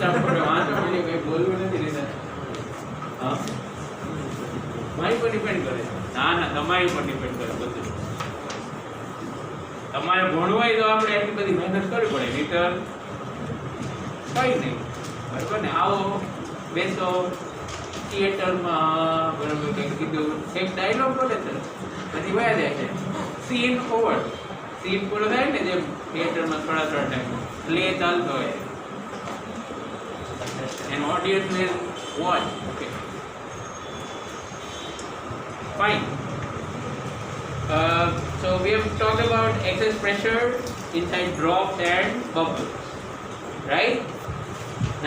Staff પડે વાંચો એટલે કંઈ બોલવું નથી રહેતા. હા મારી પર ડિપેન્ડ કરે. ના ના તમારી પર ડિપેન્ડ કરે બધું. તમારે ભણવું હોય તો આપણે એટલી બધી મહેનત કરવી પડે, નહીં તો કંઈ નહીં. બરાબર ને? આવો બેસો થિયેટરમાં, બરાબર કંઈક કીધું, એક ડાયલોગ બોલે છે પછી વયા જાય છે. સીન ઓવર, સીન પૂરો થાય ને જેમ થિયેટરમાં થોડા ટાઈમ પ્લે ચાલતો હોય and audience will watch. Okay, fine. So we have talked about excess pressure inside drops and bubbles, right?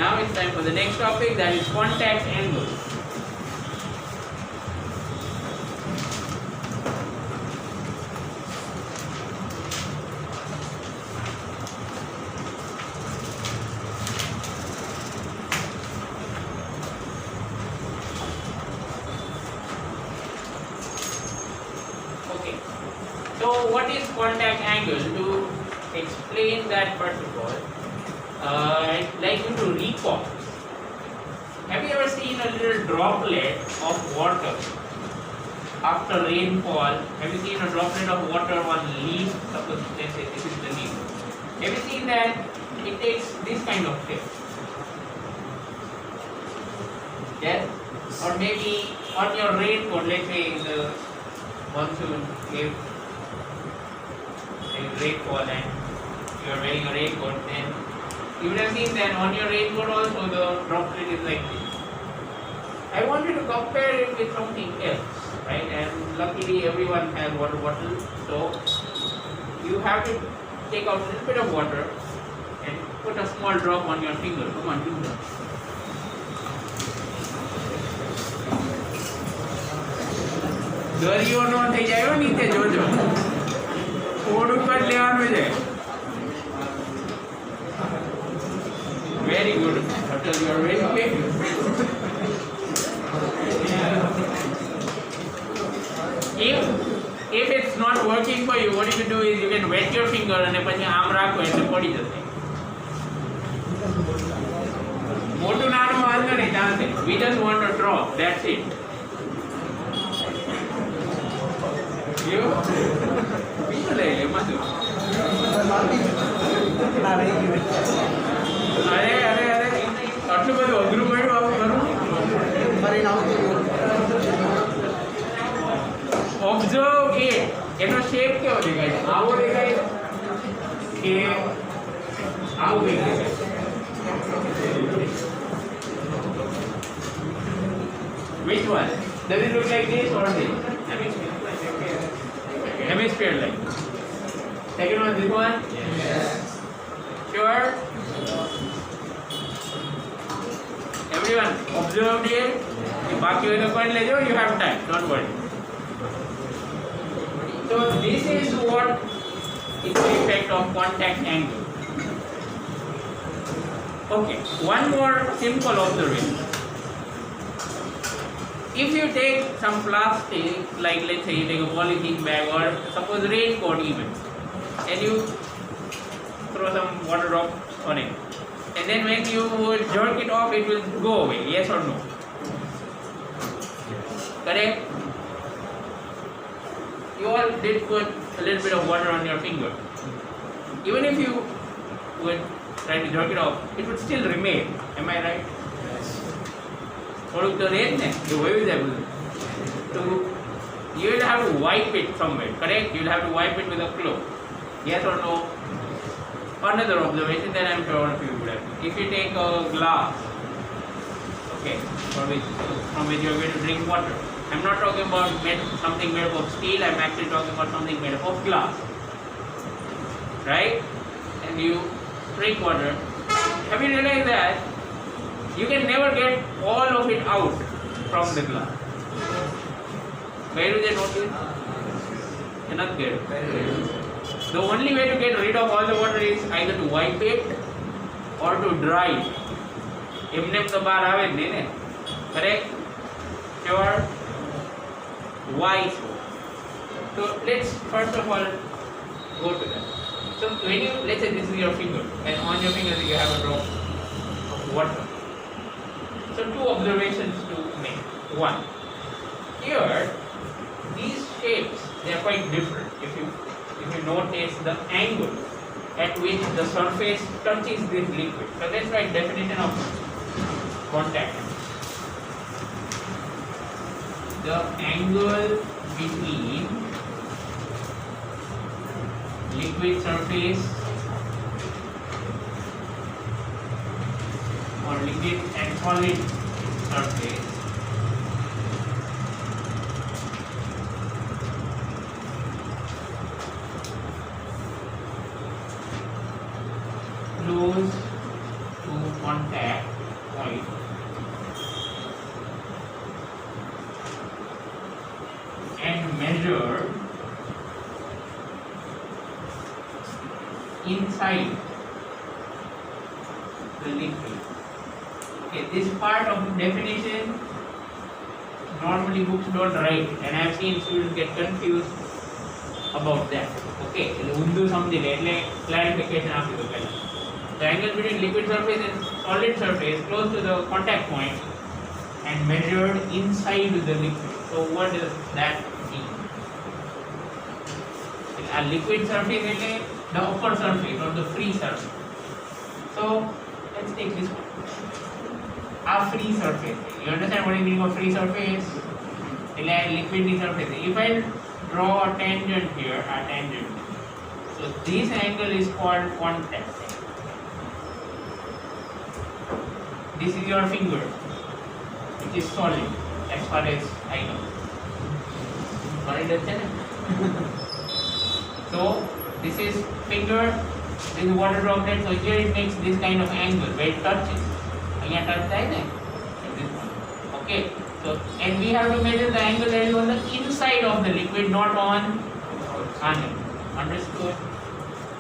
Now it's time for the next topic, that is contact angle. So what is contact angle? To explain that, first of all, I'd like you to recall. Have you ever seen a little droplet of water after rainfall? Have you seen a droplet of water on leaf? Suppose let's say this is the leaf. Have you seen that it takes this kind of shape? Yes? Or maybe on your raincoat, let's say in the monsoon, if rainfall and you are wearing a raincoat, then you would have seen that on your raincoat also the droplet is like this. I want you to compare it with something else, right? And luckily everyone has water bottle, so you have to take out a little bit of water and put a small drop on your finger. Come on, do that. દરિયો નો થઈ જાય નીચે જોજો, થોડુંક જ લેવાનું છે. Very good Atal, you are very quick. If it's not working for you, what you can do is you can wet your finger અને પછી આમ રાખો એટલે પડી જશે. મોટું નાનું વાંધો નહીં, ચાલશે. We just want a drop, that's it. You? બીજું લઈ લે મધુ. અરે અરે અરે આટલું બધું અઘરું પડ્યું આવું કરું. Observe it. એનો શેપ કેવો દેખાય છે? આવો દેખાય કે આવું દેખાય? Which one? Does it look like this or this? Hemisphere like. Second one, this one? Yes. Sure? Everyone observed it? If baaki hoy to kar lejo, you have time, don't worry. So this is what is the effect of contact angle. Okay, one more simple observation. If you take some plastic, like let's say you take a polythene bag or suppose raincoat even, and you throw some water drops on it, and then when you jerk it off, it will go away, yes or no? Correct? You all did put a little bit of water on your finger. Even if you would try to jerk it off, it would still remain. Am I right? થોડુંક તો રહે જ ને, એ વયું જાય બધું. તો you will have to wipe it somewhere, correct? You will have to wipe it with a cloth. Yes or no? Another observation that I am sure all of you would have. If you take a glass, okay, from which you are going to drink water. I am not talking about something made up of steel. I am actually talking about something made up of glass, right? And you drink water. Have you realized that you can never get all of it out from the glass? Where do they notice? Cannot get. The only way to get rid of all the water is either to wipe it or to dry it. એમને તો બહાર આવે જ નહીં ને, correct? Sure? Why so? So let's first of all go to that. So when you, let's say this is your finger, and on your finger you have a drop of water. So two observations to make. One, here these shapes, they are quite different. If you notice the angle at which the surface touches this liquid. So let's write definition of contact. The angle between liquid surface or liquid and solid surface close to contact point and measure inside the liquid. Okay, this part of the definition normally books don't write, and I have seen students get confused about that. Okay, undu samjhile એટલે clarification આપી દો પહેલા. The angle between liquid surface and solid surface close to the contact point and measured inside the liquid. So what does that mean? A liquid surface is the upper surface or the free surface. So let's take this one. A free surface. You understand what is meaning of free surface? A liquid surface. If I draw a tangent here, a tangent. So this angle is called contact. This is your finger, which is solid as far as I know. Solid So this is finger, this is water droplet. So here it makes this kind of angle where it touches. Here touch this one. Okay. So and we have to measure the angle that is on the inside of the liquid, not on it. Understood?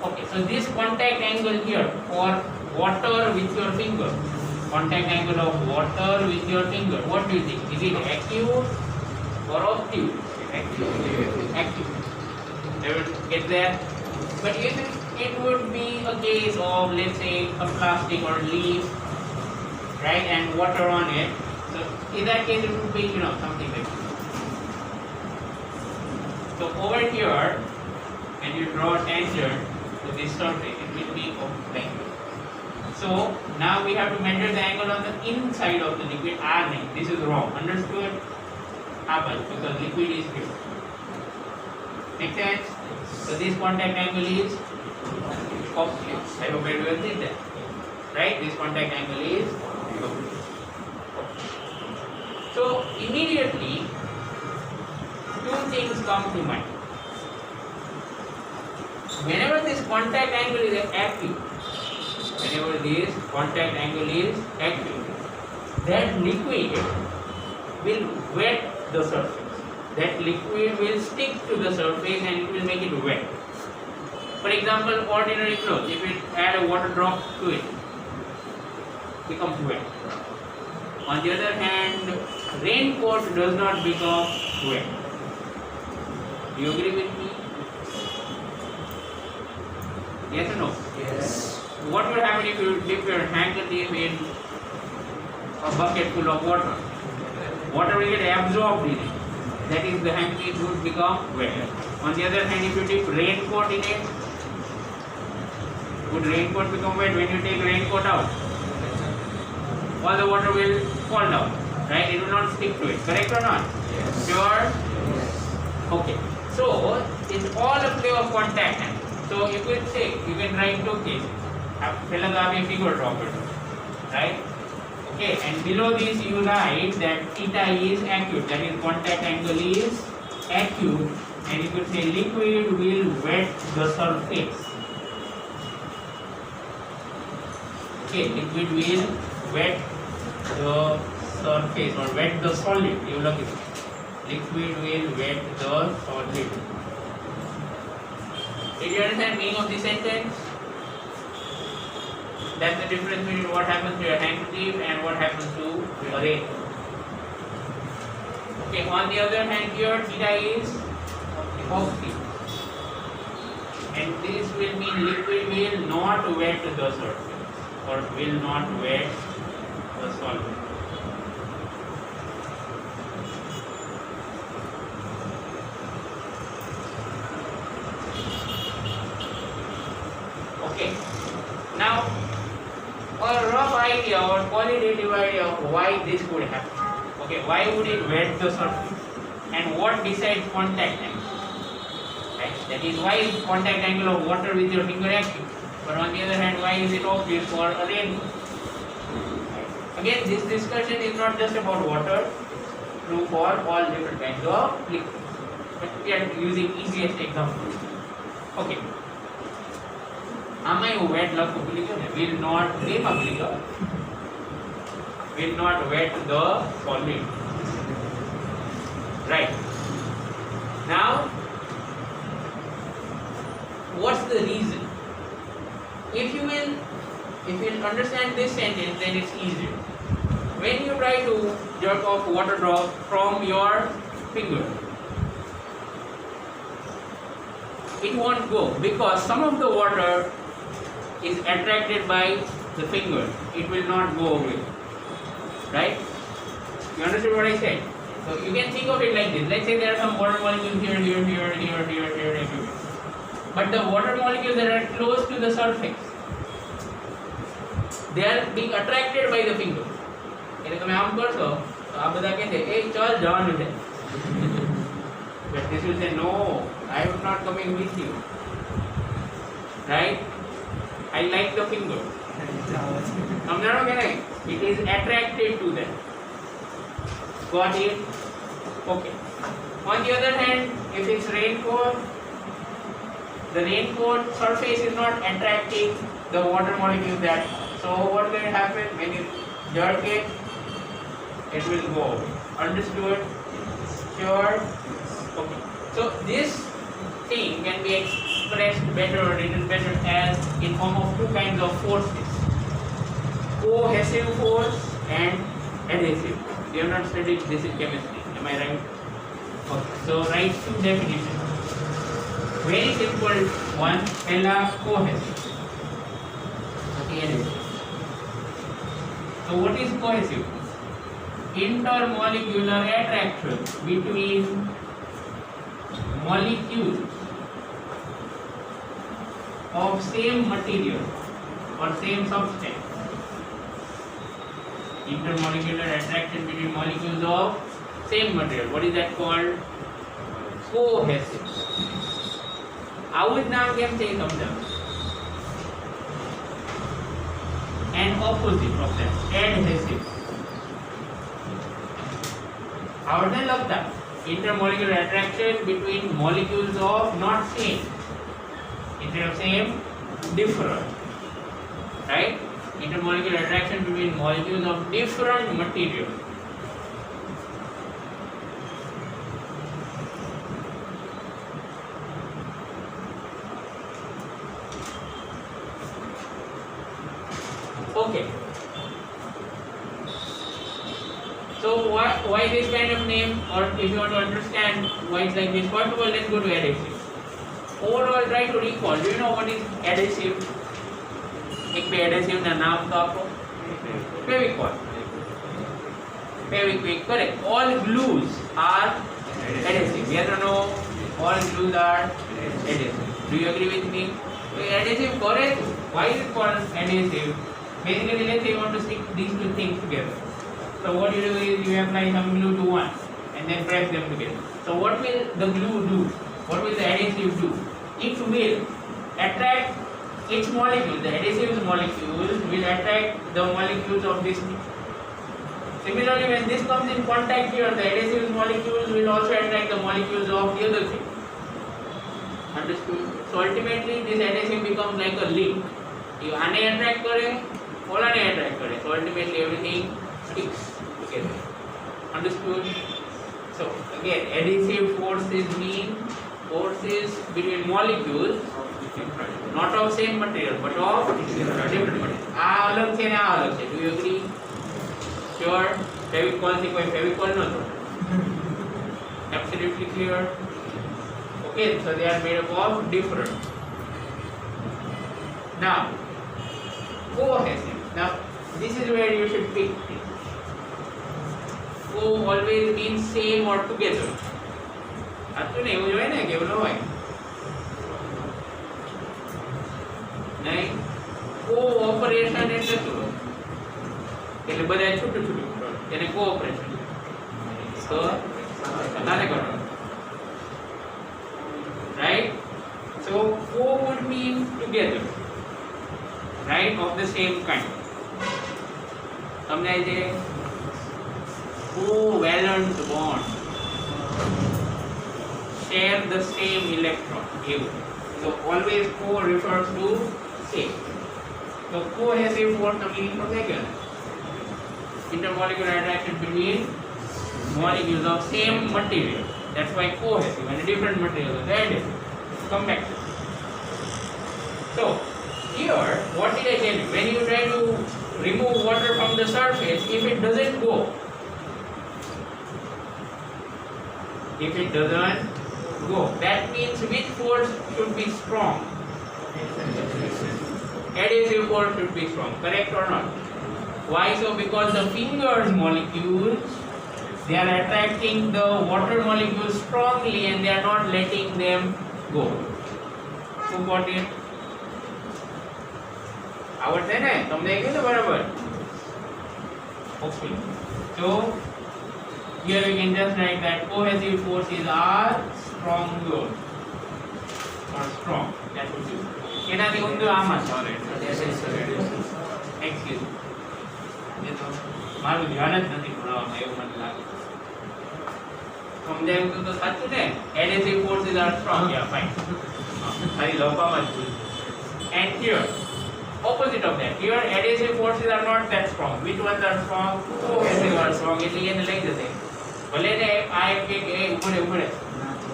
Okay. So this contact angle here for water with your finger. Contact angle of water with your finger. What do you think? Is it acute or obtuse? Acute. Get there? But if it would be a case of, let's say, a plastic or leaf, right, and water on it, so in that case it would be, something like this. So over here, when you draw a tangent to this surface, it will be oblique. So now we have to measure the angle on the inside of the liquid. This is wrong. Understood? Happens because liquid is here. Make sense? So this contact angle is obtuse. I hope everyone did that. Right? This contact angle is obtuse. So immediately two things come to mind. Whenever this contact angle is acute, that liquid will wet the surface. That liquid will stick to the surface and it will make it wet. For example, ordinary clothes, if it add a water drop to it, becomes wet. On the other hand, raincoat does not become wet. Do you agree with me? Yes or no? Yes. What will happen if you dip your handkerchief in a bucket full of water? Water will get absorbed in it. That is, the handkerchief would become wet. On the other hand, if you dip raincoat in it, would raincoat become wet? When you take raincoat out, all the water will fall down, right? It will not stick to it. Correct or not? Yes. Sure? Yes. Okay. So it's all a play of contact. So you could say, you can write two cases. Fill a figure droplet, right? Okay, and below this you write that theta is acute, that is contact angle is acute, and you could say liquid will wet the surface. Okay, liquid will wet the surface or wet the solid. You look at it. Liquid will wet the solid. Did you understand the meaning of this sentence? That's the difference between what happens to your handkerchief and what happens to a rain. Okay, on the other hand here theta is obtuse. And this will mean liquid will not wet the surface. or will not wet the solvent. Okay. Now, a rough idea or qualitative idea of why this would happen. Okay, why would it wet the surface? And what decides contact angle? Right? That is, why is contact angle of water with your finger active? But on the other hand, why is it obvious for a rainbow? Right? Again, this discussion is not just about water, true for all different kinds of liquids. But we are using easiest examples. Okay. આમાં એવું wet લખવું ભૂલી ગયો ને, will not રેમાં ભૂલી ગયો, will not wet the solid. Right. Now, what's the reason? If you will understand this sentence, then it's easier. When you try to jerk off water drop from your finger, it won't go because some of the water is attracted by the finger. It will not go away. Right? You understood what I said? So you can think of it like this. Let's say there are some water molecules here, everywhere. But the water molecules that are close to the surface, they are being attracted by the finger. એટલે તમે આમ કરશો તો આ બધા કહે છે એ ચલ જવાનું છે. But this will say no, I am not coming with you. Right? I like the finger. સમજાણો કે નહીં? It is attracted to them. Got it? Okay. On the other hand, if it's rainfall, the rainfall surface is not attracting the water molecules that. So what will happen when you jerk it? It will go away. Understood? Sure? Okay. So this thing can be expressed better or written better as in form of two kinds of forces: cohesive force and adhesive. You have not studied this in chemistry, am I right? Okay. So write two definitions. Very simple one, pella cohesive. Okay, adhesive. So what is cohesive? Intermolecular attraction between molecules of same material or same substance. Intermolecular attraction between molecules of same material. What is that called? Cohesive. આવું જ નામ કેમ છે સમજાવ. And opposite of that, adhesive. આવડે લખતા intermolecular attraction between molecules of not same, instead of same, different. Right? Intermolecular attraction between molecules of different material. Okay. So why this kind of name, or if you want to understand why it's like this, first of all let's go to adhesive. Overall try to recall. Do you know what is adhesive? एक पे adhesive ना नाम तो आपको Fevicol. Fevikwik, correct. All glues are adhesive. Yes or no? All glues are adhesive. Do you agree with me? So adhesive, correct. Why is it called adhesive? Basically, let's say you want to stick these two things together. So what you do is you apply some glue to one and then press them together. So what will the glue do? What will the adhesive do? It will attract its molecule. The adhesive molecules will attract the molecules of this thing. Similarly, when this comes in contact here, the adhesive molecules will also attract the molecules of the other thing. Understood? So ultimately, this adhesive becomes like a link. You आने attract करे, ओलाने attract करे. So ultimately, everything sticks together. Understood? So again, adhesive forces mean forces between molecules, not of same material, but of different material. આ અલગ છે ને આ અલગ છે. Do you agree? Sure. Fevicol થી કોઈ fevicol ન જોડે. Absolutely clear. Okay, so they are made up of different. Now, cohesive. Now, this is where you should pick it. Co always means same or together. સાચું ને એવું જોઈએ ને કે એવું ન હોય નહીં કોઓપરેશન એટલે શું એટલે બધા છૂટું છૂટું કરો એને કોઓપરેશન તો નાને કરો right so co would mean together right of the same kind સમજાય છે covalent bond share the same electron એવું so always co refers to same so cohesive force the meaning of that intermolecular attraction between molecules of same material that's why cohesive and different materials that is come back so here what did I tell you when you try to remove water from the surface if it doesn't go that means which force should be strong adhesive force should be strong correct or not why so because the fingers molecules they are attracting the water molecules strongly and they are not letting them go who got it આવડશે ને તમને કહ્યું ને બરાબર okay so here we can just write that cohesive forces are stronger or strong that would be એનાથી ઊંધું આમાં છે excuse me મારું ધ્યાન જ નથી ભણાવવામાં એવું મને લાગે સમજાયું તો સાચું ને adhesive forces are strong yeah fine ખાલી લખવામાં જ ભૂલ and here opposite of that here adhesive forces are not that strong which ones are strong cohesive are strong એટલે એને લઈ જશે ભલે ને આ એક કે એ ઉપર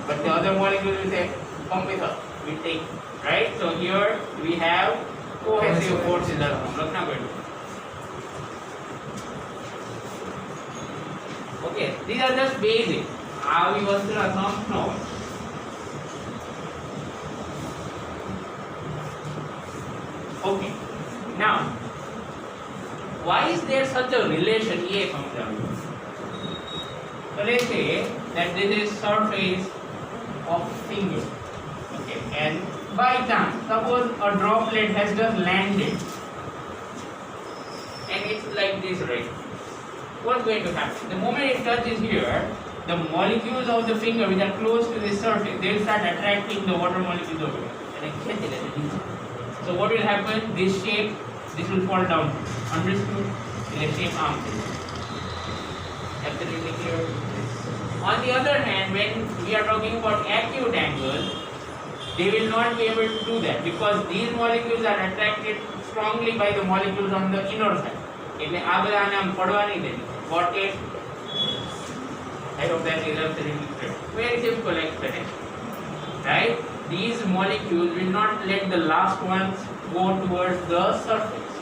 but the other molecules will say come with us we take right so here we have cohesive forces are strong લખના પડ્યું okay these are just basic આવી વસ્તુના સમ ન હોય okay now why is there such a relation એ સમજાવું so let's say that this is surface of finger okay and by chance suppose a droplet has just landed and it's like this right what's going to happen the moment it touches here the molecules of the finger which are close to this surface they will start attracting the water molecules over here and so what will happen this shape this will fall down understood in a shape arm absolutely clear on the other hand when we are talking about acute angle they will not be able to do that because these molecules are attracted strongly by the molecules on the inner side એટલે આ બધા આને આમ પડવા નહીં દે got it I hope that is absolutely clear very simple explanation right these molecules will not let the last ones go towards the surface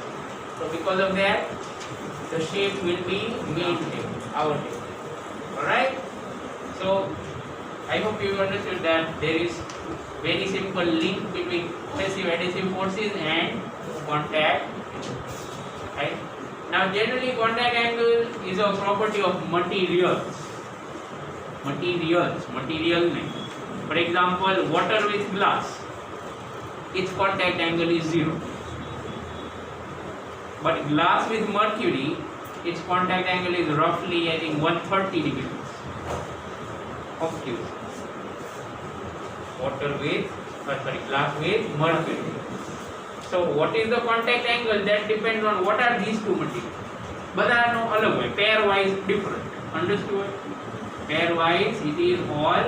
so because of that the shape will be maintained our shape all right so I hope you understood that there is very simple link between cohesive adhesive forces and contact right now generally contact angle is a property of material for example water with glass its contact angle is 0 but glass with mercury its contact angle is roughly I think 130 degrees obtuse water with glass with mercury so what is the contact angle that depends on what are these two materials બધાનો અલગ હોય pair wise different understood pair wise it is all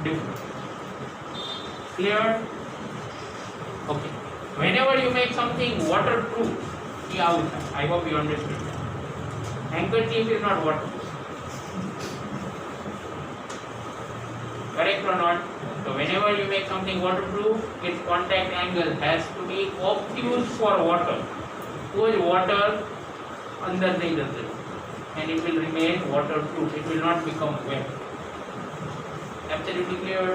different clear okay whenever you make something waterproof see outside I hope you understood that handkerchief is not waterproof correct or not so whenever you make something waterproof its contact angle has to be obtuse for water because water under nahi jate and it will remain waterproof it will not become wet absolutely clear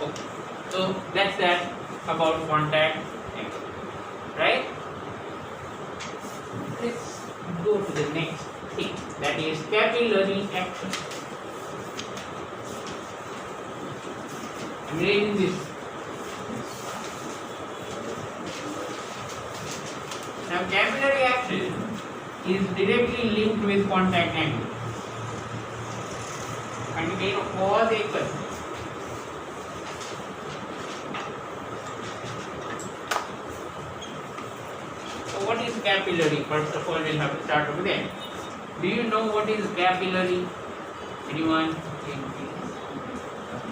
okay so that's that about contact angle right let's go to the next thing, that is capillary action. I'm reading this. Now capillary action is directly linked with contact angle. And you can pause it. So what is capillary? First of all, we'll have to start over there. Do you know what is capillary? Anyone?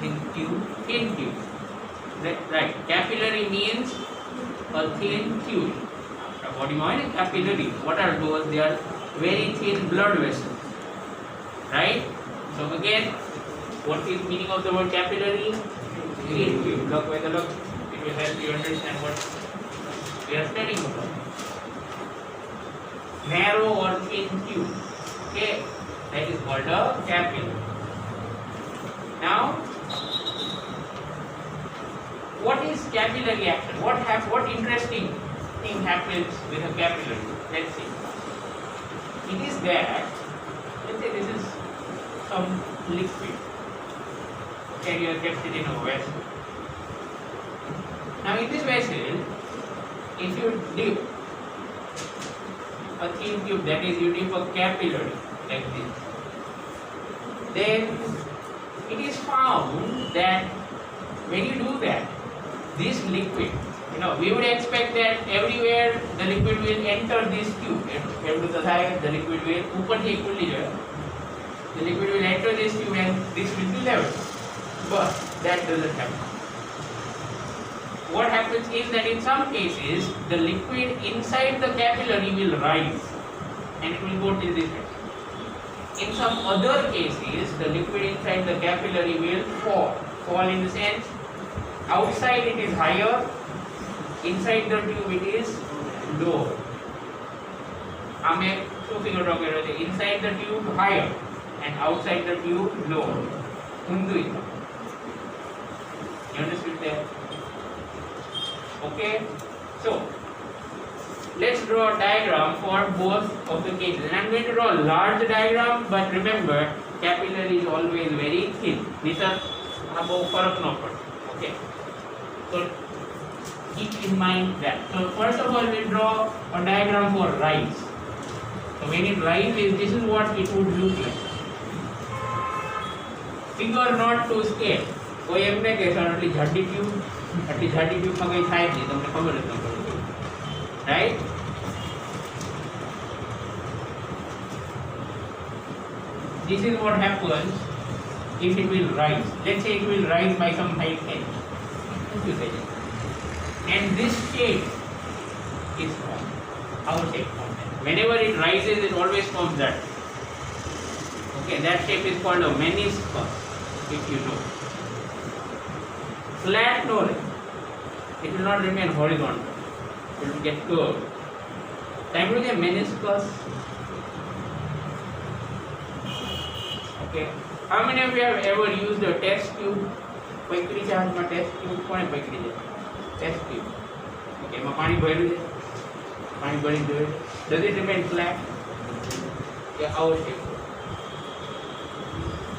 Thin tube. Right. Capillary means a thin tube. What do you mean capillary? What are those? They are very thin blood vessels. Right? So again, what is meaning of the word capillary? Thin tube. Look by the look. It will help you understand what we are studying about. Narrow or thin tube. Okay, that is called a capillary. Now, what is capillary action? What interesting thing happens with a capillary? Let's see. It is that, let's say this is some liquid. Okay, you have kept it in a vessel. Now in this vessel, if you dip a thin tube, that is you dip a capillary like this, then it is found that when you do that, this liquid, we would expect that everywhere the liquid will enter this tube. The liquid will the liquid will enter this tube and this will be level. But that doesn't happen. What happens is that in some cases the liquid inside the capillary will rise and it will go till this way. In some other cases, the liquid inside the capillary will fall. Fall in the sense, outside it is higher, inside the tube it is lower. Inside the tube higher and outside the tube lower. You understood that? Okay, so let's draw a diagram for both of the cases. And I'm going to draw a large diagram, but remember, capillary is always very thin. These are above okay. So keep in mind that. So first of all, we'll draw a diagram for rise. So when it rises, this is what it would look like. Figure not to scale. કોઈ એમને કે sir આટલી જાડી ટ્યુબમાં કંઈ થાય નહીં, તમને ખબર જ ન પડે, right? This is what happens if it will rise. Let's say it will rise by some height h. And this shape is formed. Our shape formed. Whenever it rises, it always forms that. Okay, that shape is called a meniscus, if you know. Flat knowledge. It will not remain horizontal. It will get curved. Time to the meniscus. Okay. How many of you have ever used a test tube? પકડી છે હાથમાં test tube કોણે પકડી છે? Test tube. Okay, એમાં પાણી ભરેલું છે. પાણી ભરીને જોયું. Does it remain flat? Yeah, our shape.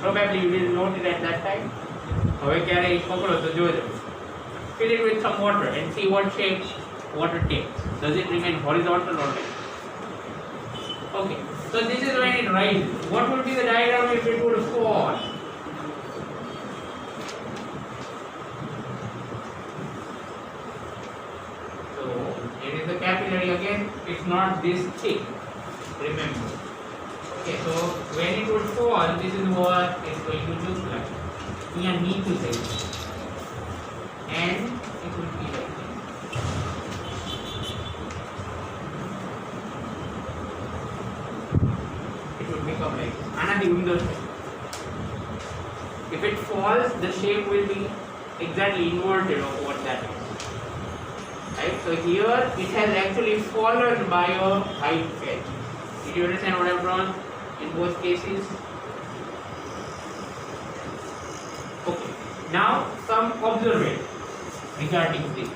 Probably you didn't notice it at that time. હવે ક્યારે પકડો તો જોજો. Fill it with some water and see what shape water takes. Does it remain horizontal or not? Okay. So this is when it rises. What would be the diagram if it would fall? So it is the capillary again. It's not this thick. Remember. Okay. So when it would fall, this is what it's going to look like. You need to say, and it would be like this. It would become like this. If it falls, the shape will be exactly inverted of what that is. Right? So here it has actually fallen by a height edge. Did you understand what I've drawn in both cases? Okay. Now some observation regarding this.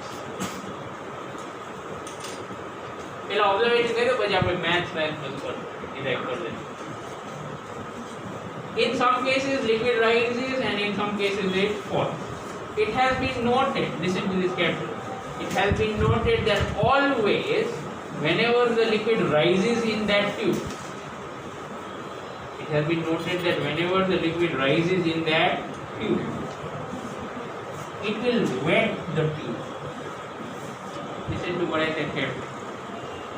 પેલા observation કર્યું પછી આપણે maths બધું derive કરી લઈએ. In some cases liquid rises and in some cases it falls. It has been noted, listen to this carefully, it has been noted that always whenever the liquid rises in that tube, it has been noted that whenever the liquid rises in that tube, it will wet the tube. Listen to what I said carefully.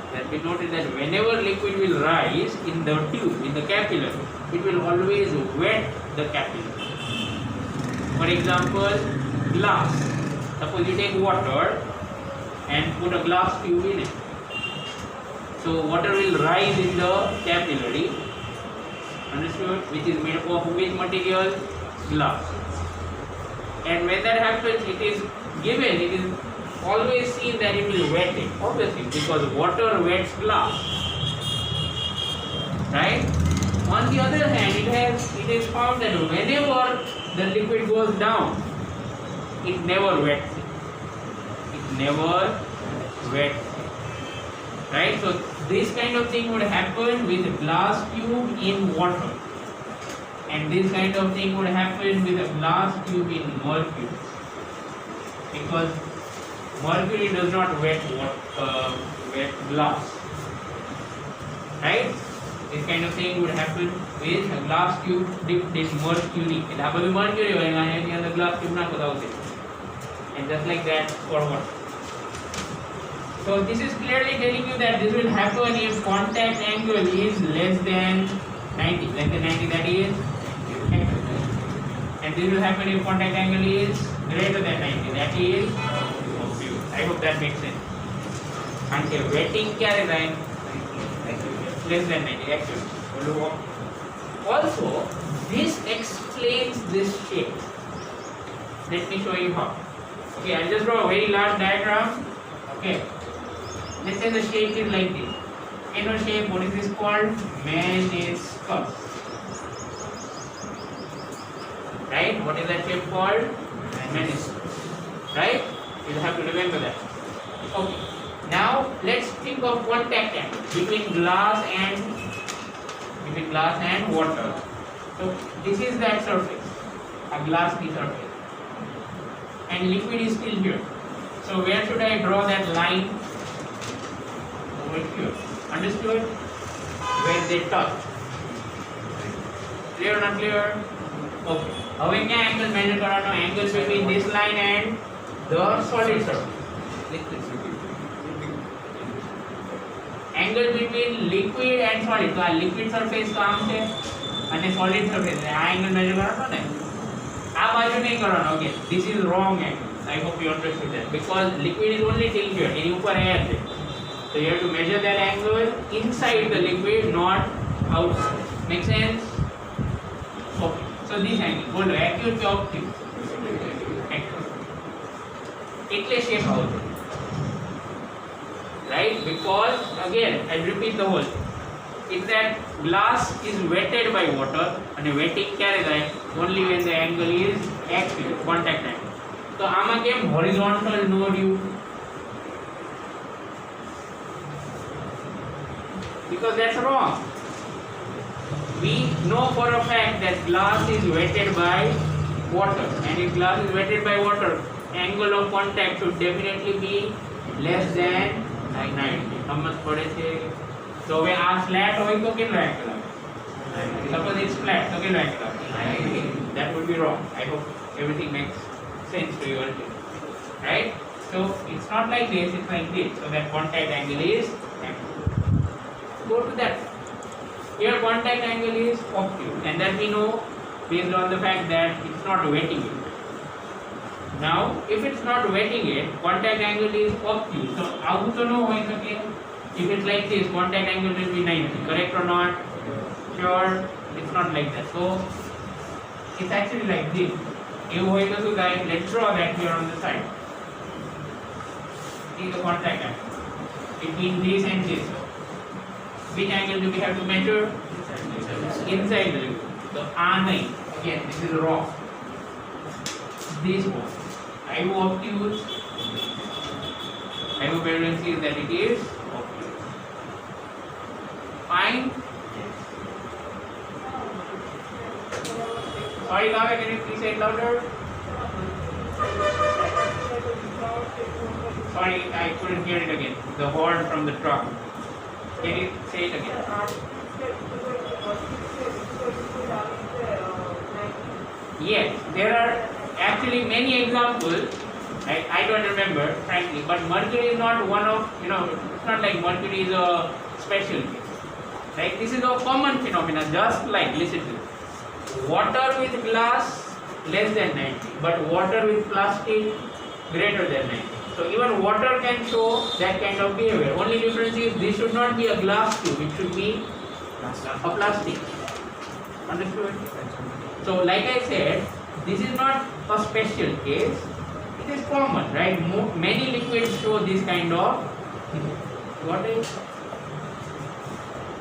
It has been noted that whenever liquid will rise in the tube, in the capillary, it will always wet the capillary. For example, glass. Suppose you take water and put a glass tube in it. So water will rise in the capillary, understood, which is made up of which material? Glass. And when that happens, it is always seen that it will wet it, obviously, because water wets glass, right? On the other hand, it is found that whenever the liquid goes down, it never wets it. It never wets it, right? So this kind of thing would happen with a glass tube in water, and this kind of thing would happen with a glass tube in mercury, because mercury does not wet glass, right? This kind of thing would happen with a glass tube dipped in mercury. એટલે આ બધું mercury હોય એની અંદર glass tube નાખો તો આવશે. And just like that for water. So this is clearly telling you that this will happen if contact angle is less than 90. Less than 90, that is, and this will happen if contact angle is greater than 90. That is, I hope that makes sense. And say wetting ક્યારે થાય? Less than 90 actually. Also, this explains this shape. Let me show you how. Okay, I'll just draw a very large diagram. Okay, let's say the shape is like this. In a shape, what is this called? Meniscus. Right? What is that shape called? Meniscus. Right? You'll have to remember that. Okay. Now let's think of contact angle between glass and water. So this is that surface, a glassy surface, and liquid is still here. So where should I draw that line? Over here. Understood? Where they touch. Clear or not clear? Okay. હવે क्या angle measure करવાનો? Angle between this line and the solid surface. Angle between liquid and solid. तो आ liquid surface काम છે અને solid surface. આ angle measure કરવાનો ને. આ બાજુ નહીં કરવાનો. Okay, this is wrong angle. I hope you understood that, because liquid is only till here. એની ઉપર air છે. So you have to measure that angle inside the liquid, not outside. Make sense? Okay. So this angle, બોલો acute કે obtuse? Acute. એટલે shape આવશે. Right? Because again, I'll repeat the whole. If that glass is wetted by water, and wetting ક્યારે થાય? Only when the angle is acute, contact angle. So આમાં કેમ horizontal no due? Because that's wrong. We know for a fact that glass is wetted by water, and if glass is wetted by water, angle of contact should definitely be less than 90. સમજ પડે છે? તો હવે આ flat હોય તો કેટલો angle આવે? Suppose it's flat, so કેટલો એંગલ આવે? 90. That would be wrong. I hope everything makes sense to you already. Right? So it's not like this, it's like this. So that contact angle is go to that. Here contact angle is obtuse, and that we know based on the fact that it's not wetting it. Now, if it's not wetting it, contact angle is obtuse. So આવું તો ન હોઈ શકે. If it's like this, contact angle will be 90. Correct or not? Sure, it's not like that. So it's actually like this. એવું હોય તો શું થાય? Let's draw that here on the side. See the contact angle between this and this. Which angle do we have to measure? Inside the liquid. So नहीं. Again, this is wrong. This one. I hope everyone sees that it is obtuse. Fine. Sorry, Kavya, can you please say it louder? Sorry, I couldn't hear it again. The horn from the truck. Can you say it again? Yes, there are actually many examples. I don't remember, frankly, but mercury is not one of, it's not like mercury is a special case. Right? This is a common phenomenon, just like, listen to this. Water with glass less than 90, but water with plastic greater than 90. So even water can show that kind of behavior. Only difference is this should not be a glass tube, it should be a plastic. Understood? So like I said, this is not a special case. It is common, right? Many liquids show this kind of. What is?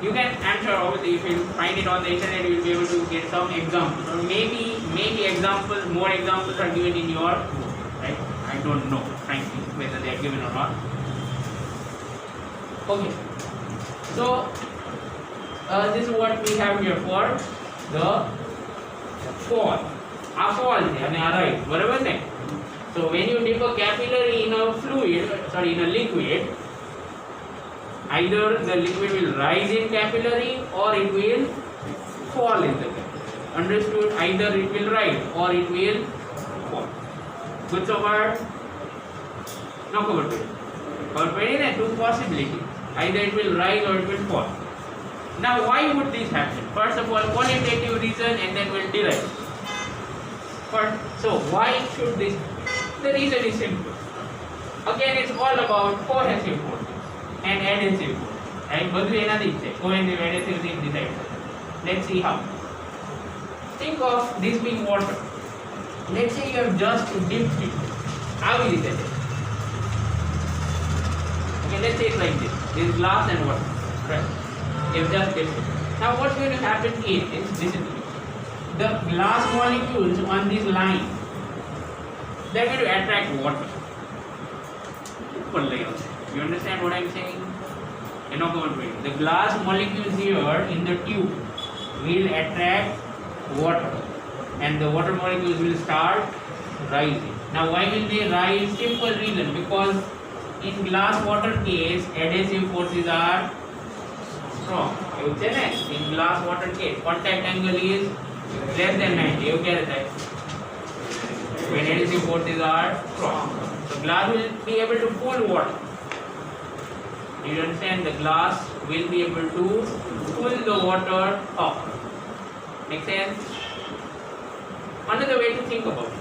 You can, I'm sure, obviously, if you find it on the internet, you will be able to get some examples. Or maybe examples, more examples are given in your book, right? I don't know, frankly, whether they are given or not. Okay. So, this is what we have here for the fall. A fall, right? Whatever next. So when you dip a capillary in a fluid, in a liquid, either the liquid will rise in capillary or it will fall in the capillary. Understood? Either it will rise or it will fall. Good so far? No cover page. Cover page is two possibilities. Either it will rise or it will fall. Now why would this happen? First of all, qualitative reason and then we'll derive. So why should this? The reason is simple. Again, it's all about cohesive forces and adhesive forces. Right? Cohesive, adhesive things decide. Let's see how. Think of this being water. Let's say you have just dipped it. How will it adhere? Okay, let's say it's like this. This is glass and water. Right? You have just dipped it. Now what's going to happen is, listen to me. The glass molecules on this line, they are going to attract water. You understand what I am saying? The glass molecules here in the tube will attract water and the water molecules will start rising. Now why will they rise? Simple reason, because in glass water case adhesive forces are strong. In glass water case contact angle is less than 90. When adhesive forces are strong, so glass will be able to pull water. You understand? The glass will be able to pull the water up. Make sense? Another way to think about it.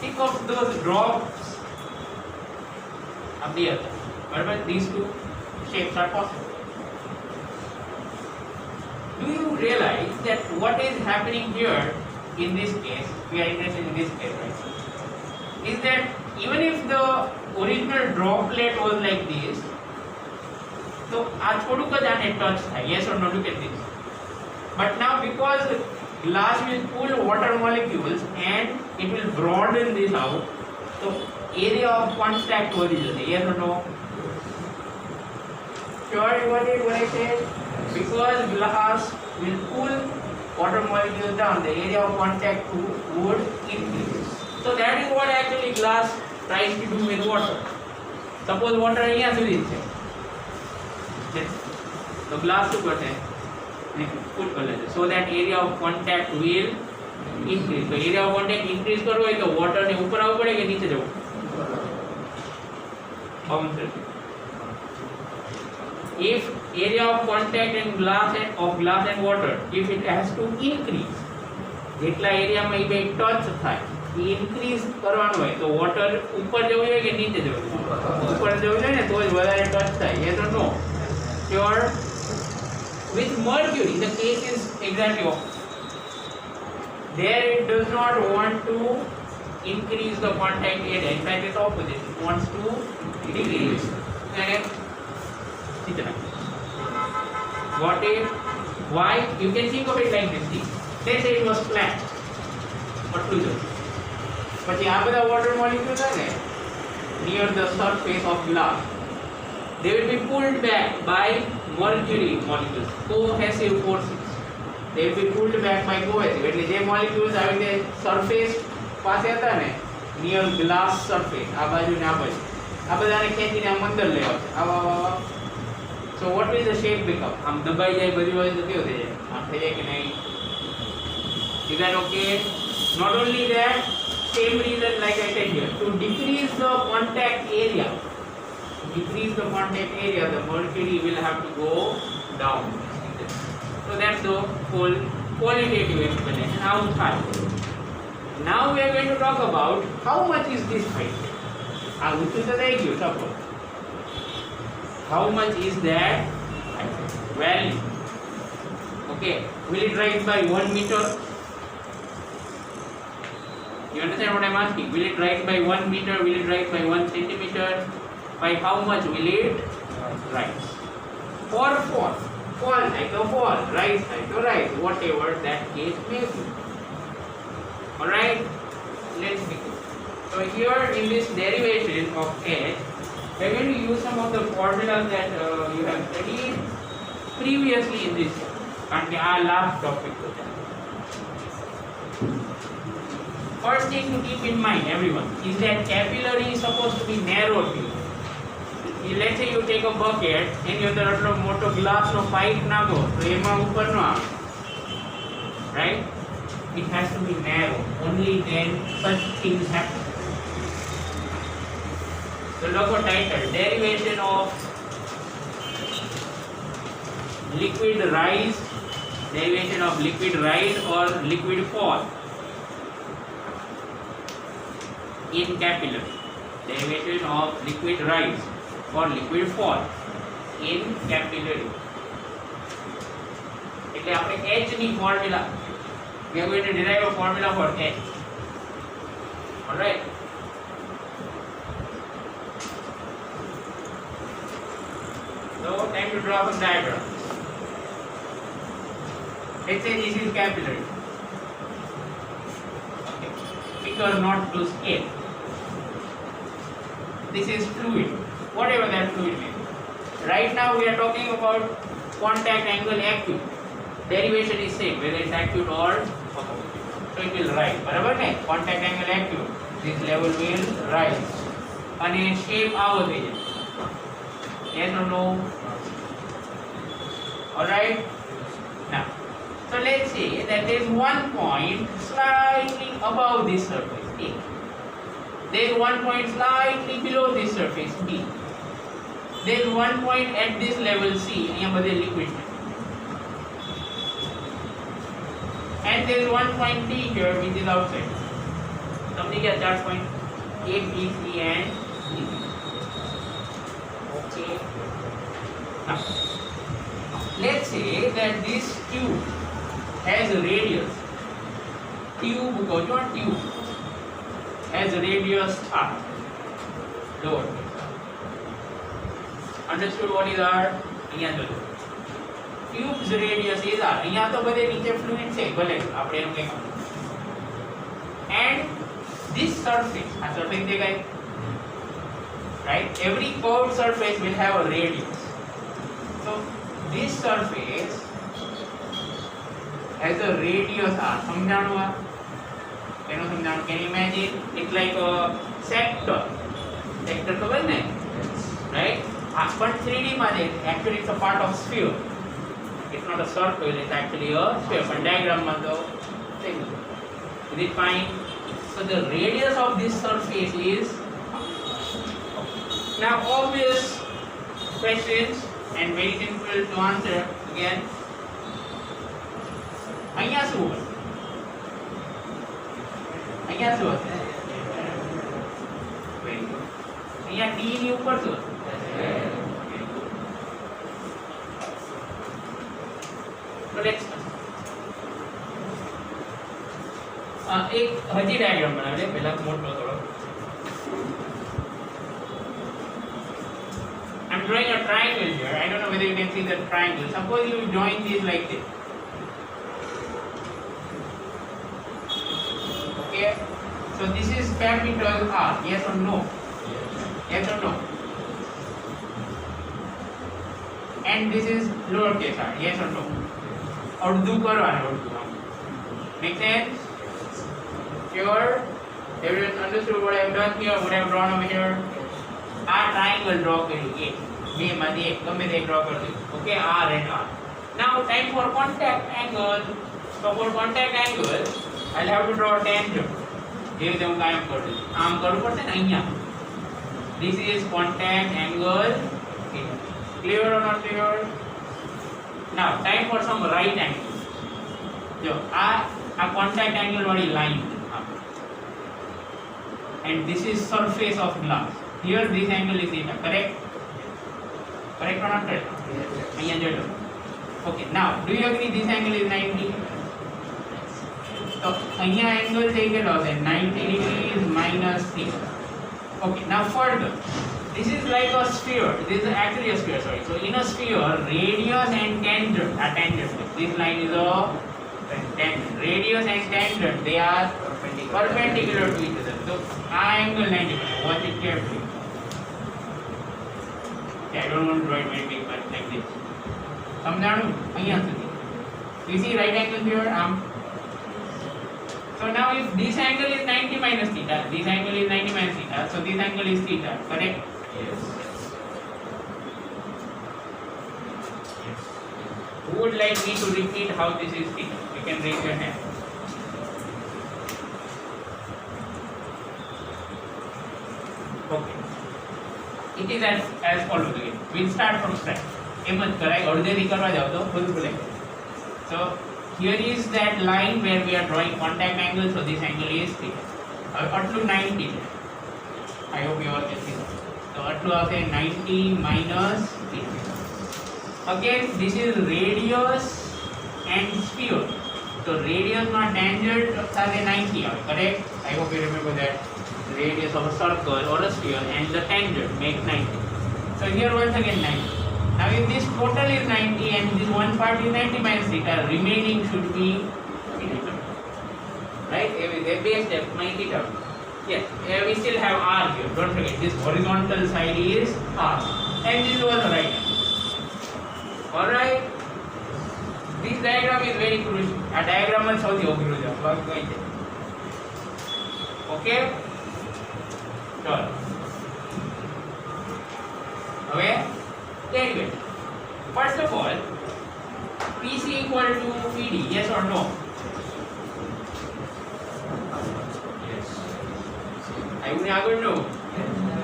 Think of those drops of the earth. Wherever these two shapes are possible. Do you realize that what is happening here in this case, we are interested in this case, right? Is that even if the original droplet was like this, so a thodu ka jane touch tha, yes or no? Look at this. But now because glass will pull water molecules and it will broaden this out, so area of contact vadi jase, yes or no? Sure you got it what I said? Because glass will pull water molecules down, the area of contact would increase. So that is what actually glass tries to do with water. Suppose water here સુધી છે, તો glass શું કરશે? પુલ કરી લેશે, so that area of contact will increase. So area of contact increase કરવો હોય તો water ને ઉપર આવવું પડે કે નીચે જવું? If area of contact in glass and water, if it has to increase, જેટલા એરિયામાં એ બે ટચ થાય એ ઇન્ક્રીઝ કરવાનું હોય તો વોટર ઉપર જવું જોઈએ કે નીચે જવું જોઈએ? ઉપર જવું જોઈએ ને તો જ વધારે ટચ થાય. Yes or no? Sure? With mercury the case is exactly opposite. There it does not want to increase the contact area. In fact it's opposite. It wants to decrease. And what if? Why? You can think of it like this. Let's say it was flat. But the other water molecules are there near the surface of glass. They will be pulled back by mercury molecules, cohesive forces. They will be pulled back by cohesive. એટલે જે molecules આવી રીતે surface પાસે હતા ને near glass surface આ બાજુ ને આ બાજુ આ બધાને ખેંચીને આમ અંદર લઈ આવશે આવા આવા. So what will the shape become? આમ દબાઈ જાય બધી બાજુ તો કેવું થઈ જાય? આમ થઈ જાય કે નહીં? Is that okay? Not only that, same reason like I said here, to decrease the contact area, the mercury will have to go down. So that's the whole qualitative explanation. Now we are going to talk about how much is this height. How much is that value? Okay, will it rise by 1 meter? You understand what I'm asking? Will it rise by 1 meter? Will it rise by 1 centimeter? By how much will it rise? Or fall like a fall, rise like a rise, whatever that case may be. Alright, let's begin. So here in this derivation of h, we are going to use some of the formulas that you have studied previously in this. And our last topic. First thing to keep in mind, everyone, is that capillary is supposed to be narrow tube. Let's say you take a bucket and you have a motor glass no pipe nago, so ema upar no આવે. Right? It has to be narrow. Only then such things happen. The logo title, derivation of liquid rise or liquid fall in capillary. Derivation of liquid rise or liquid fall in capillary. એટલે આપણે H ની formula, we are going to derive a formula for H. All right. So time to draw some diagram. Let's say this is capillary. Okay. Because not to scale. This is fluid, whatever that fluid may be. Right now we are talking about contact angle acute. Derivation is same whether it's acute or opposite. So it will rise. बराबर ने? Contact angle acute. This level will rise. અને shape આવો થઈ જાય. Yes or no? Alright? Now, so let's say that there is one point slightly above this surface A. There is one point slightly below this surface B. There is one point at this level C. અહીંયા બધે liquid. And there is one point D here which is outside. समझी क्या? 4 point A, B, C and D. Okay. Now, let's say that this tube has a radius. Tube has a radius r. Lower. Understood what is r? અહીંયા જોજો. Tube's radius is r. અહીંયા તો બધે નીચે fluid છે ભલે આપણે એમ કહીએ. And this surface, આ surface દેખાય? Right? Every curved surface will have a radius. So this surface has a radius r. સમજાણું આ? એનો સમજાણું. Can you imagine? It's like a sector. Sector ખબર ને? Right? But 3D માં actually it's a part of sphere. It's not a circle, it's actually a sphere. But diagram માં તો same. Is it fine? So the radius of this surface is. Now obvious questions and very simple to answer again. અહીંયા શું હોય? અહીંયા શું હશે? અહીંયા D ની ઉપર શું હશે? So let's એક હજી ડાયાગ્રામ બનાવીએ પહેલા મોટો થોડો. I'm drawing a triangle here. I don't know whether you can see the triangle. Suppose you join this like this. Okay. So this is capital R. Yes or no? Yes or no? and this is lowercase r. Yes or no? Urdu करवाना Urdu हम. Make sense? Sure? Everyone understood what I have done here? What I have drawn over here? આ triangle draw કર્યું એક બે માંથી એક ગમે તે draw કરી દો. Okay, R and R. Now time for contact angle. So for contact angle, I'll have to draw a tangent. જે રીતે હું કાયમ કરું છું. આમ કરવું પડશે ને અહીંયા. This is contact angle. Clear or not clear? Now time for some right angle. જો આ contact angle વાળી line. And this is surface of glass. Here this angle is theta, correct? Correct or not correct? Yes. Okay, now do you agree this angle is 90? So here angle is 90 degrees minus theta. Okay, now further, this is like a sphere. This is actually a sphere, sorry. So in a sphere, radius and tangent are tangent. This line is a tangent. Radius and tangent, they are perpendicular to each other. So angle 90. Watch it carefully. Okay, I don't want to draw it very big, but like this. સમજાણું અહીંયા સુધી. You see right angle here? So now if this angle is 90 minus theta, this angle is 90 minus theta, so this angle is theta, correct? Yes. Who would like me to repeat how this is theta? You can raise your hand. Okay. It is as follows again. We'll start from scratch. એમ જ કરાય અડધેથી કરવા જાવ તો બધું ભૂલે. So here is that line where we are drawing contact angle, so this angle is theta. હવે આટલું 90 છે. I hope you all can see that. So આટલું આવશે 90 minus theta. Again this is radius and sphere. So radius not tangent સાથે 90 આવે, correct? I hope you remember that. Radius of a circle or a sphere and the tangent make 90. So here once again 90. Now if this total is 90 and this one part is 90 minus theta, remaining should be theta. Right? The base step, my theta. Yes, we still have R here. Don't forget, this horizontal side is R. And this was right. Alright? This diagram is very crucial. A diagram is how the okay? Sure. Okay? Anyway, first of all, PC equal to PD, yes or no? Yes. I would know.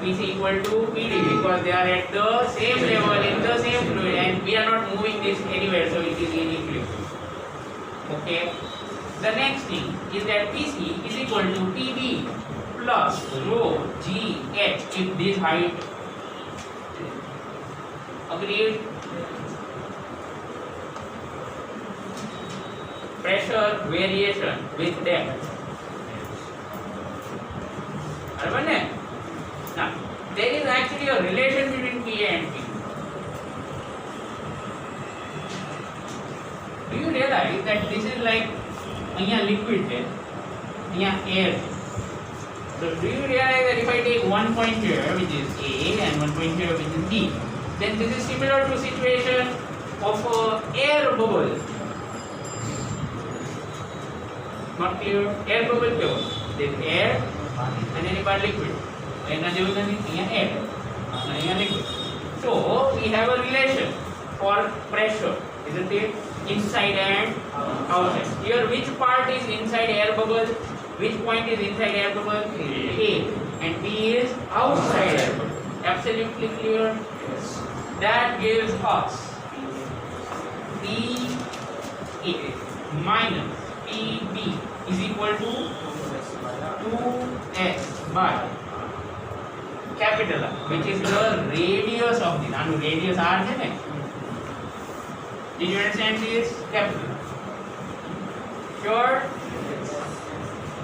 PC equal to PD because they are at the same level in the same fluid and we are not moving this anywhere, so it is in equilibrium. Okay. The next thing is that PC is equal to PB plus rho GH if this height. Agreed? Pressure variation with depth. Now, there is actually a relation between PA and P. Do you realize that this is like liquid there, air? So do you realize that if I take one point here which is A and one point here which is B, then this is similar to situation of air bubble. Not clear? Air bubble kyo? This air and then part liquid. Air liquid. So we have a relation for pressure, isn't it? Inside and outside. Here which part is inside air bubble? Which point is inside air bubble? A. And B is outside air bubble. Absolutely clear? Yes. That gives us PA minus PB is equal to 2S by capital R, which is the radius of this. Anu radius R છે ને? Did you understand this? Capital R. Sure?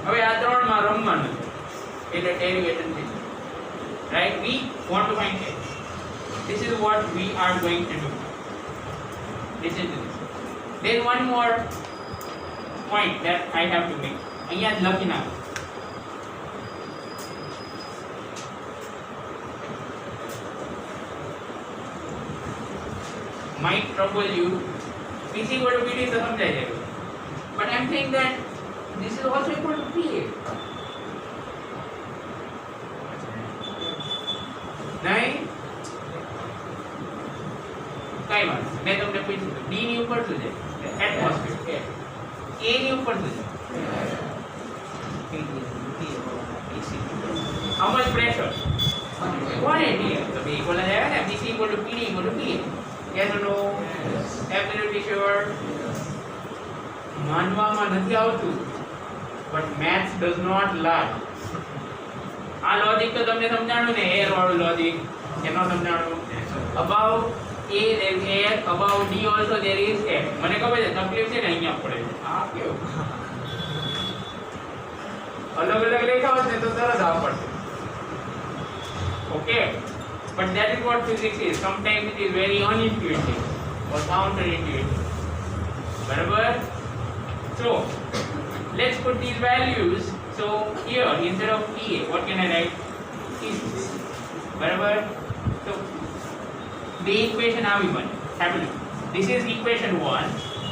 હવે આ ત્રણમાં રમવાનું એટલે derivation છે. Right? We want to find H. This is what we are going to do. Listen to this. There is one more point that I have to make. અહીંયા જ લખી નાખો. might trouble you. PC equal to PD तो समझाई जाएगा. But I'm saying that this is also equal to PA. नहीं કઈ વાત મેં તમને પૂછ્યું D ની ઉપર શું છે એટમોસ્ફિયર A ની ઉપર શું છે how much pressure 180 તો B equal है ना BC equal to PD equal to PA yes or no absolutely sure માનવામાં નથી આવતું but maths does not lie આ લોજિક તો તમને સમજાણું ને એર વાળું લોજિક એનો સમજાણું above A there is air above D also there is air મને ખબર છે તકલીફ છે ને અહીંયા પડે આ કેવું અલગ અલગ લેખા હોત ને તો તરત આ પડશે okay but that is what physics is sometimes it is very unintuitive or counterintuitive બરાબર so let's put these values. So here instead of PA what can I write PC બરાબર so the equation આવી બને have a look this is equation 1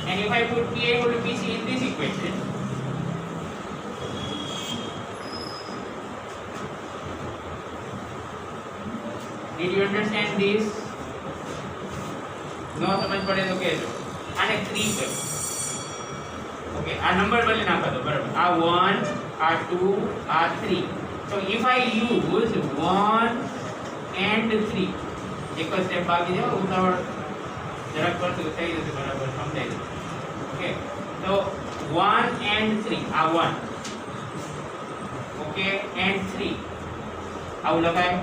and if I put PA equal to PC in this equation did you understand this no સમજ પડે તો કહેજો આને 3 છે okay આ નંબર બદલી નાખો તો બરાબર આ 1 આ 2 આ 3 so if I use 1 and 3 એક સ્ટેપ બાકી છે ઉતાવળ જરાક કરતું થઈ જશે બરાબર સમજાઈ જશે ઓકે so 1 and 3 આ 1 ઓકે and 3 આવું લગાય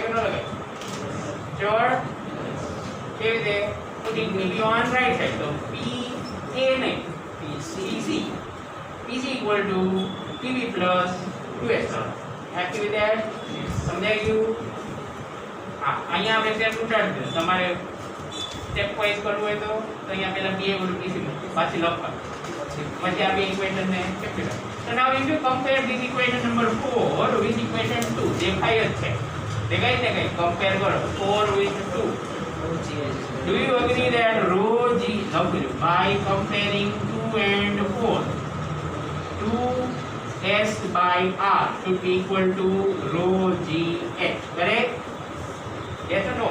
કે ન લગાય sure કેવી રીતે putting PB on right side so PA नहीं PC equal to PB plus 2S happy with that समझाई गયું હા અહીંયા આપણે સ્ટેપ ઉડાડી દે તમારે સ્ટેપ વાઇઝ કરવું હોય તો અહીંયા પહેલા PA equal to PC પાછી લખવા પછી આ બે ઇક્વેશન ને capital so now if you compare this equation number 4 with equation 2 દેખાય જ છે દેખાય છે કઈ compare કરો 4 with 2 do you agree that rho g by comparing 2 and 4 2s by r should be equal to rho g h correct yes or no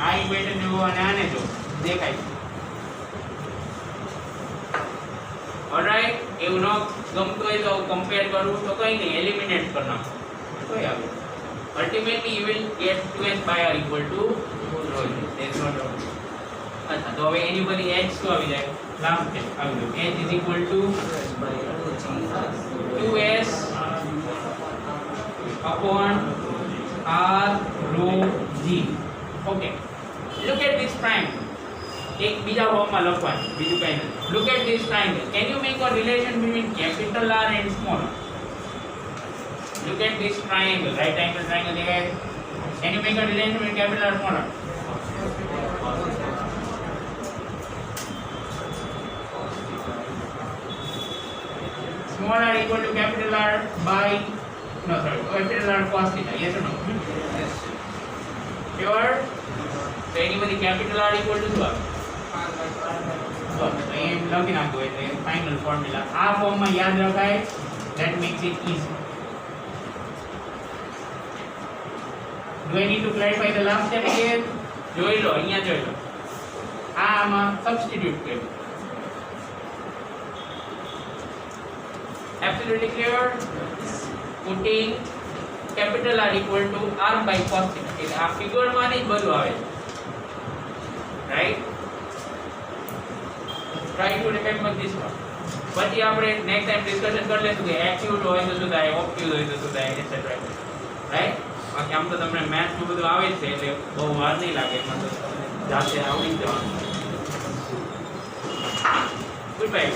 આ equation જો અને આને જો દેખાય ઓલરાઈટ એવું ન ગમતું હોય તો કમ્પેર કરવું તો કંઈ નહીં એલિમિનેટ કરી નાખો કોઈ આવે ultimately you will get 2s by r equal to rho g that's not wrong अच्छा तो હવે એની બધી h શું આવી જાય લાંબ છે આવી ગયું h is equal to 2s upon r rho g okay look at this triangle એક બીજા ફોર્મમાં લખવાનું બીજું કંઈ નથી look at this triangle can you make a relation between capital R and small r look at this triangle right angle triangle देखाय can you make a relation between capital R and small r small r equal to capital R by no sorry capital R cos theta yes or no yes sure so anybody capital R equal to what so એ લખી નાખો એટલે final formula આ ફોર્મમાં યાદ રખાય that makes it easy do I need to clarify the last step again જોઈ લો અહીંયા જોઈ લો આ આમાં સબસ્ટિટ્યુટ કર્યું absolutely clear putting capital R equal to R by cos theta એટલે આ ફિગર માં જ બધું આવે right try to remember this one પછી આપણે નેક્સ્ટ ટાઈમ ડિસ્કશન કરી લેશું કે એક્યુટ હોય તો શું થાય ઓબ્ટ્યુઝ હોય તો શું થાય એટસેટ્રા રાઈટ બાકી આમ તો તમને મેથ્સ નું બધું આવે છે એટલે બહુ વાર નહીં લાગે એમાં તો જાતે આવડી જવાનું ગુડ બાય